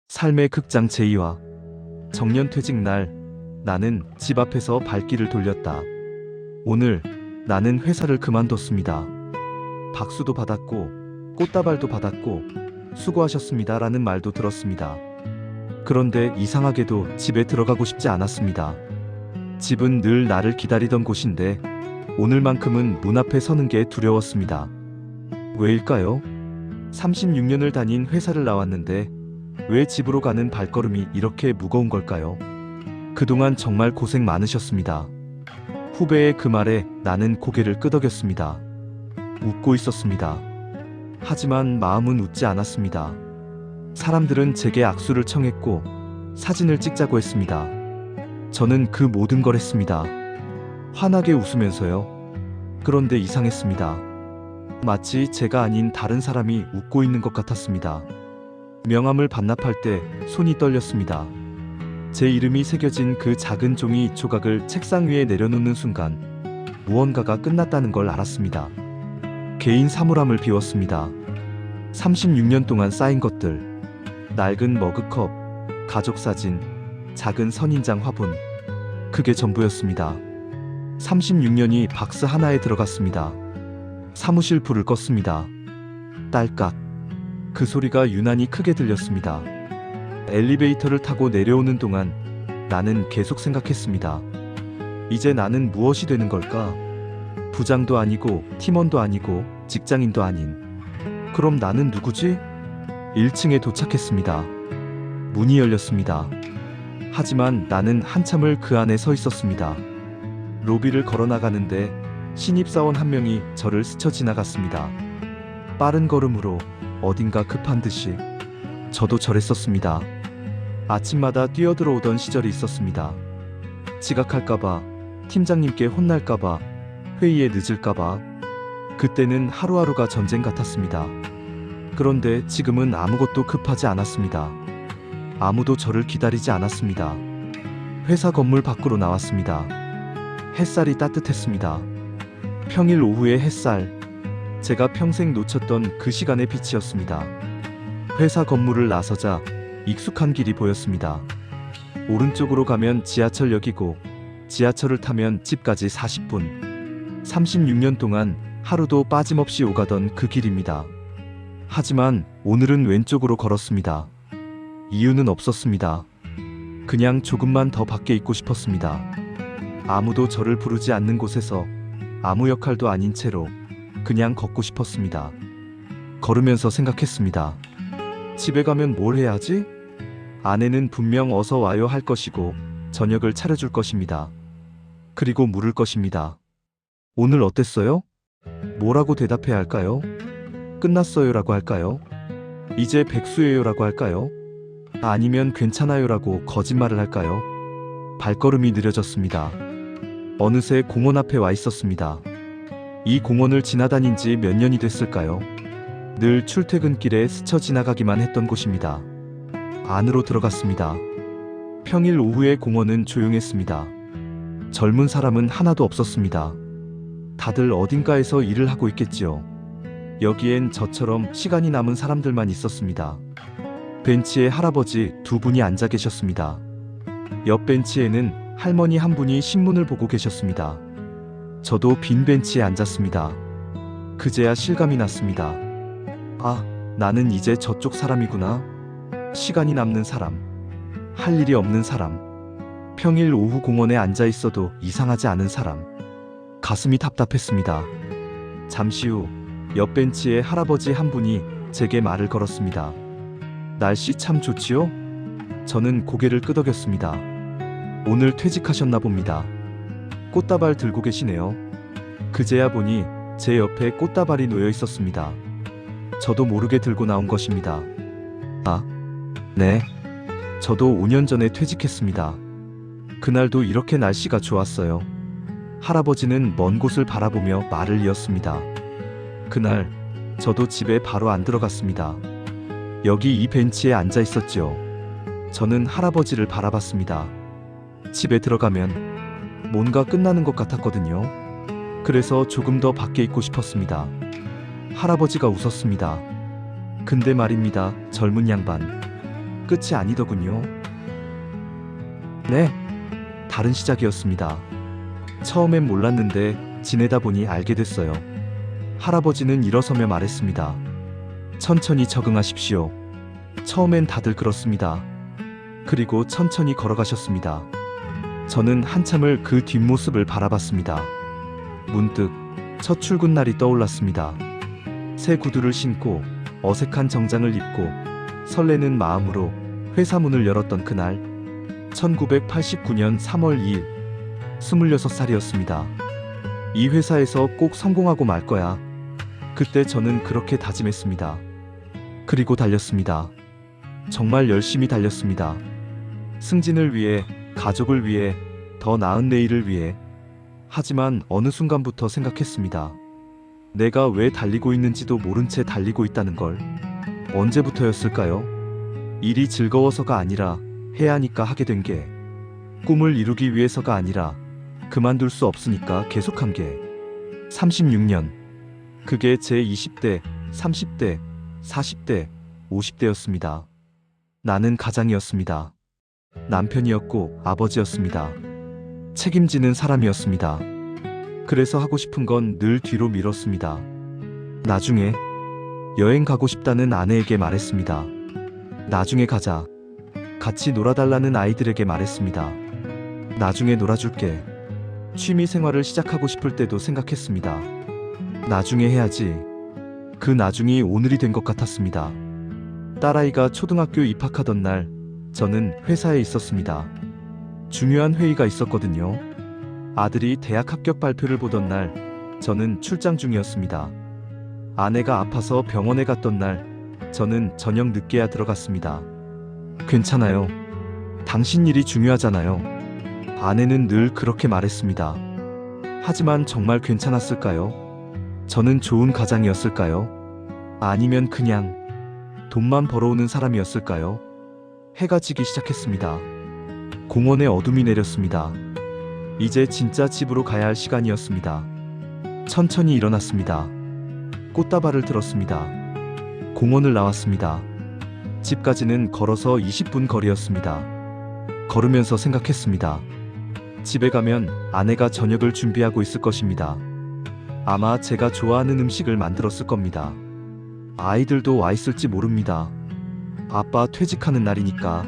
삶의 극장 제2화. 정년 퇴직 날, 나는 집 앞에서 발길을 돌렸다. 오늘 나는 회사를 그만뒀습니다. 박수도 받았고 꽃다발도 받았고 수고하셨습니다 라는 말도 들었습니다. 그런데 이상하게도 집에 들어가고 싶지 않았습니다. 집은 늘 나를 기다리던 곳인데 오늘만큼은 문 앞에 서는 게 두려웠습니다. 왜일까요? 36년을 다닌 회사를 나왔는데 왜 집으로 가는 발걸음이 이렇게 무거운 걸까요? 그동안 정말 고생 많으셨습니다. 후배의 그 말에 나는 고개를 끄덕였습니다. 웃고 있었습니다. 하지만 마음은 웃지 않았습니다. 사람들은 제게 악수를 청했고 사진을 찍자고 했습니다. 저는 그 모든 걸 했습니다. 환하게 웃으면서요. 그런데 이상했습니다. 마치 제가 아닌 다른 사람이 웃고 있는 것 같았습니다. 명함을 반납할 때 손이 떨렸습니다. 제 이름이 새겨진 그 작은 종이 조각을 책상 위에 내려놓는 순간 무언가가 끝났다는 걸 알았습니다. 개인 사물함을 비웠습니다. 36년 동안 쌓인 것들, 낡은 머그컵, 가족사진, 작은 선인장 화분, 그게 전부였습니다. 36년이 박스 하나에 들어갔습니다. 사무실 불을 껐습니다. 딸깍. 그 소리가 유난히 크게 들렸습니다. 엘리베이터를 타고 내려오는 동안 나는 계속 생각했습니다. 이제 나는 무엇이 되는 걸까? 부장도 아니고 팀원도 아니고 직장인도 아닌. 그럼 나는 누구지? 1층에 도착했습니다. 문이 열렸습니다. 하지만 나는 한참을 그 안에 서 있었습니다. 로비를 걸어 나가는데 신입사원 한 명이 저를 스쳐 지나갔습니다. 빠른 걸음으로 어딘가 급한 듯이. 저도 저랬었습니다. 아침마다 뛰어들어오던 시절이 있었습니다. 지각할까봐, 팀장님께 혼날까봐, 회의에 늦을까봐. 그때는 하루하루가 전쟁 같았습니다. 그런데 지금은 아무것도 급하지 않았습니다. 아무도 저를 기다리지 않았습니다. 회사 건물 밖으로 나왔습니다. 햇살이 따뜻했습니다. 평일 오후의 햇살, 제가 평생 놓쳤던 그 시간의 빛이었습니다. 회사 건물을 나서자 익숙한 길이 보였습니다. 오른쪽으로 가면 지하철역이고 지하철을 타면 집까지 40분. 36년 동안 하루도 빠짐없이 오가던 그 길입니다. 하지만 오늘은 왼쪽으로 걸었습니다. 이유는 없었습니다. 그냥 조금만 더 밖에 있고 싶었습니다. 아무도 저를 부르지 않는 곳에서 아무 역할도 아닌 채로 그냥 걷고 싶었습니다. 걸으면서 생각했습니다. 집에 가면 뭘 해야 하지? 아내는 분명 어서 와요 할 것이고 저녁을 차려줄 것입니다. 그리고 물을 것입니다. 오늘 어땠어요? 뭐라고 대답해야 할까요? 끝났어요라고 할까요? 이제 백수예요라고 할까요? 아니면 괜찮아요라고 거짓말을 할까요? 발걸음이 느려졌습니다. 어느새 공원 앞에 와 있었습니다. 이 공원을 지나다닌 지 몇 년이 됐을까요? 늘 출퇴근길에 스쳐 지나가기만 했던 곳입니다. 안으로 들어갔습니다. 평일 오후의 공원은 조용했습니다. 젊은 사람은 하나도 없었습니다. 다들 어딘가에서 일을 하고 있겠지요. 여기엔 저처럼 시간이 남은 사람들만 있었습니다. 벤치에 할아버지 두 분이 앉아 계셨습니다. 옆 벤치에는 할머니 한 분이 신문을 보고 계셨습니다. 저도 빈 벤치에 앉았습니다. 그제야 실감이 났습니다. 아, 나는 이제 저쪽 사람이구나. 시간이 남는 사람, 할 일이 없는 사람, 평일 오후 공원에 앉아 있어도 이상하지 않은 사람. 가슴이 답답했습니다. 잠시 후 옆 벤치에 할아버지 한 분이 제게 말을 걸었습니다. 날씨 참 좋지요? 저는 고개를 끄덕였습니다. 오늘 퇴직하셨나 봅니다. 꽃다발 들고 계시네요. 그제야 보니 제 옆에 꽃다발이 놓여 있었습니다. 저도 모르게 들고 나온 것입니다. 아, 네. 저도 5년 전에 퇴직했습니다. 그날도 이렇게 날씨가 좋았어요. 할아버지는 먼 곳을 바라보며 말을 이었습니다. 그날 저도 집에 바로 안 들어갔습니다. 여기 이 벤치에 앉아 있었지요. 저는 할아버지를 바라봤습니다. 집에 들어가면 뭔가 끝나는 것 같았거든요. 그래서 조금 더 밖에 있고 싶었습니다. 할아버지가 웃었습니다. 근데 말입니다, 젊은 양반. 끝이 아니더군요. 네, 다른 시작이었습니다. 처음엔 몰랐는데 지내다 보니 알게 됐어요. 할아버지는 일어서며 말했습니다. 천천히 적응하십시오. 처음엔 다들 그렇습니다. 그리고 천천히 걸어가셨습니다. 저는 한참을 그 뒷모습을 바라봤습니다. 문득 첫 출근 날이 떠올랐습니다. 새 구두를 신고 어색한 정장을 입고 설레는 마음으로 회사 문을 열었던 그날, 1989년 3월 2일, 26살이었습니다. 이 회사에서 꼭 성공하고 말 거야. 그때 저는 그렇게 다짐했습니다. 그리고 달렸습니다. 정말 열심히 달렸습니다. 승진을 위해, 가족을 위해, 더 나은 내일을 위해. 하지만 어느 순간부터 생각했습니다. 내가 왜 달리고 있는지도 모른 채 달리고 있다는 걸. 언제부터였을까요? 일이 즐거워서가 아니라 해야 하니까 하게 된 게, 꿈을 이루기 위해서가 아니라 그만둘 수 없으니까 계속한 게, 36년. 그게 제 20대, 30대, 40대, 50대였습니다. 나는 가장이었습니다. 남편이었고 아버지였습니다. 책임지는 사람이었습니다. 그래서 하고 싶은 건 늘 뒤로 미뤘습니다. 나중에 여행 가고 싶다는 아내에게 말했습니다. 나중에 가자. 같이 놀아달라는 아이들에게 말했습니다. 나중에 놀아줄게. 취미 생활을 시작하고 싶을 때도 생각했습니다. 나중에 해야지. 그 나중이 오늘이 된 것 같았습니다. 딸아이가 초등학교 입학하던 날, 저는 회사에 있었습니다. 중요한 회의가 있었거든요. 아들이 대학 합격 발표를 보던 날, 저는 출장 중이었습니다. 아내가 아파서 병원에 갔던 날, 저는 저녁 늦게야 들어갔습니다. 괜찮아요. 당신 일이 중요하잖아요. 아내는 늘 그렇게 말했습니다. 하지만 정말 괜찮았을까요? 저는 좋은 가장이었을까요? 아니면 그냥 돈만 벌어오는 사람이었을까요? 해가 지기 시작했습니다. 공원에 어둠이 내렸습니다. 이제 진짜 집으로 가야 할 시간이었습니다. 천천히 일어났습니다. 꽃다발을 들었습니다. 공원을 나왔습니다. 집까지는 걸어서 20분 거리였습니다. 걸으면서 생각했습니다. 집에 가면 아내가 저녁을 준비하고 있을 것입니다. 아마 제가 좋아하는 음식을 만들었을 겁니다. 아이들도 와 있을지 모릅니다. 아빠 퇴직하는 날이니까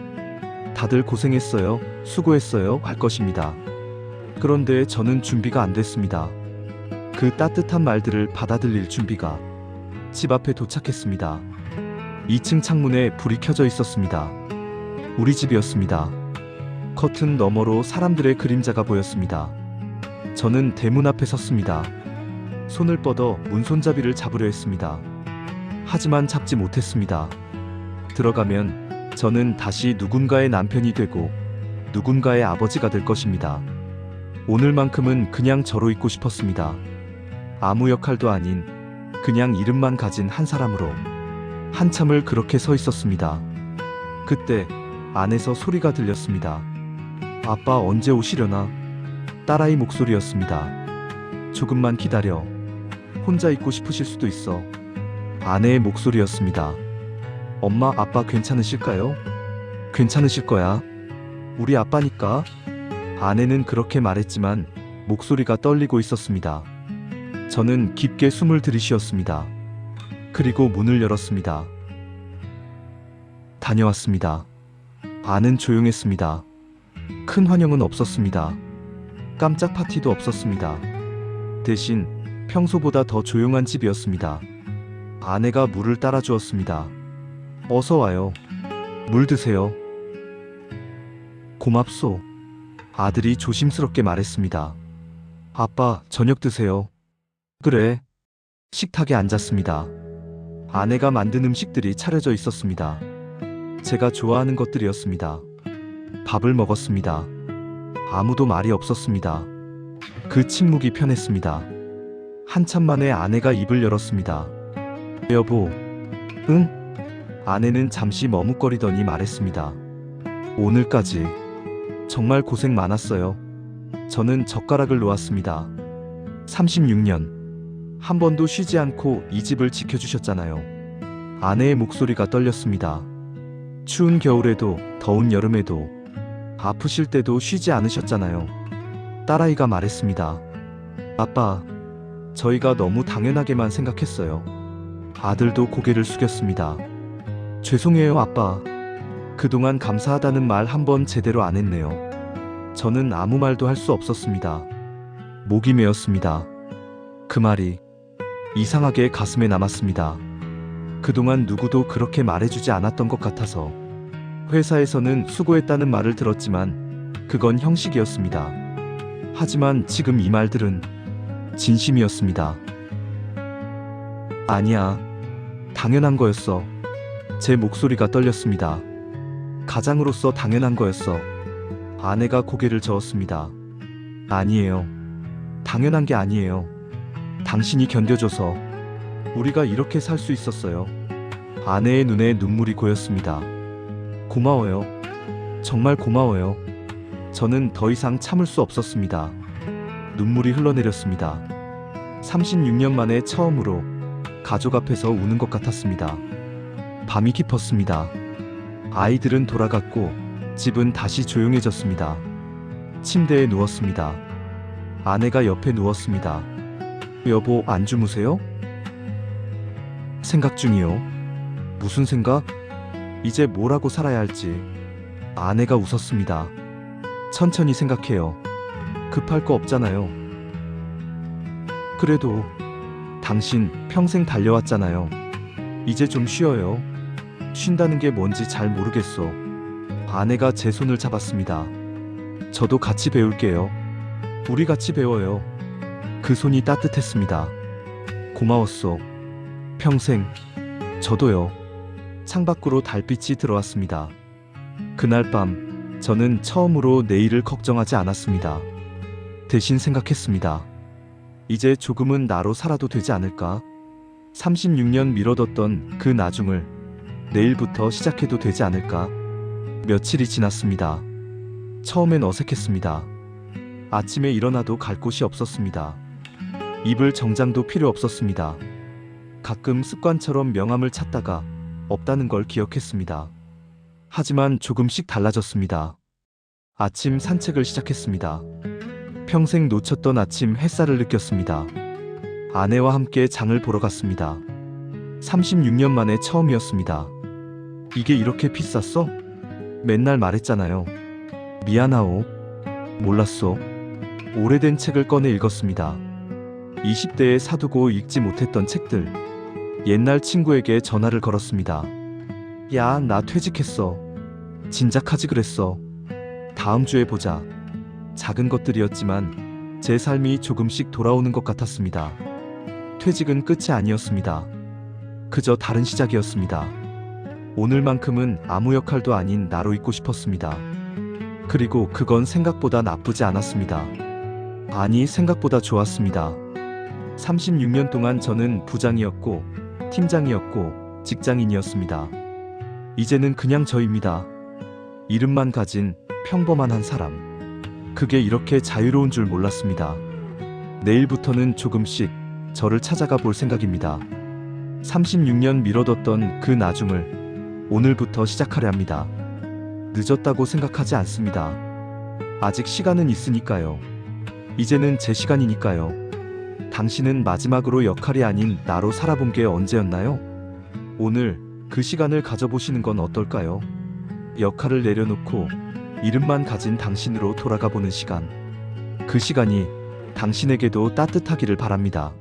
다들 고생했어요, 수고했어요 할 것입니다. 그런데 저는 준비가 안 됐습니다. 그 따뜻한 말들을 받아들일 준비가. 집 앞에 도착했습니다. 2층 창문에 불이 켜져 있었습니다. 우리 집이었습니다. 커튼 너머로 사람들의 그림자가 보였습니다. 저는 대문 앞에 섰습니다. 손을 뻗어 문손잡이를 잡으려 했습니다. 하지만 잡지 못했습니다. 들어가면 저는 다시 누군가의 남편이 되고 누군가의 아버지가 될 것입니다. 오늘만큼은 그냥 저로 있고 싶었습니다. 아무 역할도 아닌 그냥 이름만 가진 한 사람으로. 한참을 그렇게 서 있었습니다. 그때 안에서 소리가 들렸습니다. 아빠 언제 오시려나? 딸아이 목소리였습니다. 조금만 기다려. 혼자 있고 싶으실 수도 있어. 아내의 목소리였습니다. 엄마, 아빠 괜찮으실까요? 괜찮으실 거야. 우리 아빠니까. 아내는 그렇게 말했지만 목소리가 떨리고 있었습니다. 저는 깊게 숨을 들이쉬었습니다. 그리고 문을 열었습니다. 다녀왔습니다. 안은 조용했습니다. 큰 환영은 없었습니다. 깜짝 파티도 없었습니다. 대신 평소보다 더 조용한 집이었습니다. 아내가 물을 따라 주었습니다. 어서 와요. 물 드세요. 고맙소. 아들이 조심스럽게 말했습니다. 아빠, 저녁 드세요. 그래. 식탁에 앉았습니다. 아내가 만든 음식들이 차려져 있었습니다. 제가 좋아하는 것들이었습니다. 밥을 먹었습니다. 아무도 말이 없었습니다. 그 침묵이 편했습니다. 한참 만에 아내가 입을 열었습니다. 여보. 응? 아내는 잠시 머뭇거리더니 말했습니다. 오늘까지 정말 고생 많았어요. 저는 젓가락을 놓았습니다. 36년. 한 번도 쉬지 않고 이 집을 지켜주셨잖아요. 아내의 목소리가 떨렸습니다. 추운 겨울에도 더운 여름에도 아프실 때도 쉬지 않으셨잖아요. 딸아이가 말했습니다. 아빠, 저희가 너무 당연하게만 생각했어요. 아들도 고개를 숙였습니다. 죄송해요, 아빠. 그동안 감사하다는 말 한 번 제대로 안 했네요. 저는 아무 말도 할 수 없었습니다. 목이 메었습니다. 그 말이 이상하게 가슴에 남았습니다. 그동안 누구도 그렇게 말해주지 않았던 것 같아서. 회사에서는 수고했다는 말을 들었지만 그건 형식이었습니다. 하지만 지금 이 말들은 진심이었습니다. 아니야, 당연한 거였어. 제 목소리가 떨렸습니다. 가장으로서 당연한 거였어. 아내가 고개를 저었습니다. 아니에요. 당연한 게 아니에요. 당신이 견뎌줘서 우리가 이렇게 살 수 있었어요. 아내의 눈에 눈물이 고였습니다. 고마워요. 정말 고마워요. 저는 더 이상 참을 수 없었습니다. 눈물이 흘러내렸습니다. 36년 만에 처음으로 가족 앞에서 우는 것 같았습니다. 밤이 깊었습니다. 아이들은 돌아갔고 집은 다시 조용해졌습니다. 침대에 누웠습니다. 아내가 옆에 누웠습니다. 여보, 안 주무세요? 생각 중이요. 무슨 생각? 이제 뭘 하고 살아야 할지. 아내가 웃었습니다. 천천히 생각해요. 급할 거 없잖아요. 그래도 당신 평생 달려왔잖아요. 이제 좀 쉬어요. 쉰다는 게 뭔지 잘 모르겠어. 아내가 제 손을 잡았습니다. 저도 같이 배울게요. 우리 같이 배워요. 그 손이 따뜻했습니다. 고마웠어. 평생. 저도요. 창밖으로 달빛이 들어왔습니다. 그날 밤 저는 처음으로 내일을 걱정하지 않았습니다. 대신 생각했습니다. 이제 조금은 나로 살아도 되지 않을까? 36년 미뤄뒀던 그 나중을 내일부터 시작해도 되지 않을까? 며칠이 지났습니다. 처음엔 어색했습니다. 아침에 일어나도 갈 곳이 없었습니다. 입을 정장도 필요 없었습니다. 가끔 습관처럼 명함을 찾다가 없다는 걸 기억했습니다. 하지만 조금씩 달라졌습니다. 아침 산책을 시작했습니다. 평생 놓쳤던 아침 햇살을 느꼈습니다. 아내와 함께 장을 보러 갔습니다. 36년 만에 처음이었습니다. 이게 이렇게 비쌌어? 맨날 말했잖아요. 미안하오. 몰랐어. 오래된 책을 꺼내 읽었습니다. 20대에 사두고 읽지 못했던 책들. 옛날 친구에게 전화를 걸었습니다. 야, 나 퇴직했어. 진작 하지 그랬어. 다음 주에 보자. 작은 것들이었지만 제 삶이 조금씩 돌아오는 것 같았습니다. 퇴직은 끝이 아니었습니다. 그저 다른 시작이었습니다. 오늘만큼은 아무 역할도 아닌 나로 있고 싶었습니다. 그리고 그건 생각보다 나쁘지 않았습니다. 아니, 생각보다 좋았습니다. 36년 동안 저는 부장이었고 팀장이었고 직장인이었습니다. 이제는 그냥 저입니다. 이름만 가진 평범한 한 사람. 그게 이렇게 자유로운 줄 몰랐습니다. 내일부터는 조금씩 저를 찾아가 볼 생각입니다. 36년 미뤄뒀던 그 나중을 오늘부터 시작하려 합니다. 늦었다고 생각하지 않습니다. 아직 시간은 있으니까요. 이제는 제 시간이니까요. 당신은 마지막으로 역할이 아닌 나로 살아본 게 언제였나요? 오늘 그 시간을 가져보시는 건 어떨까요? 역할을 내려놓고 이름만 가진 당신으로 돌아가 보는 시간. 그 시간이 당신에게도 따뜻하기를 바랍니다.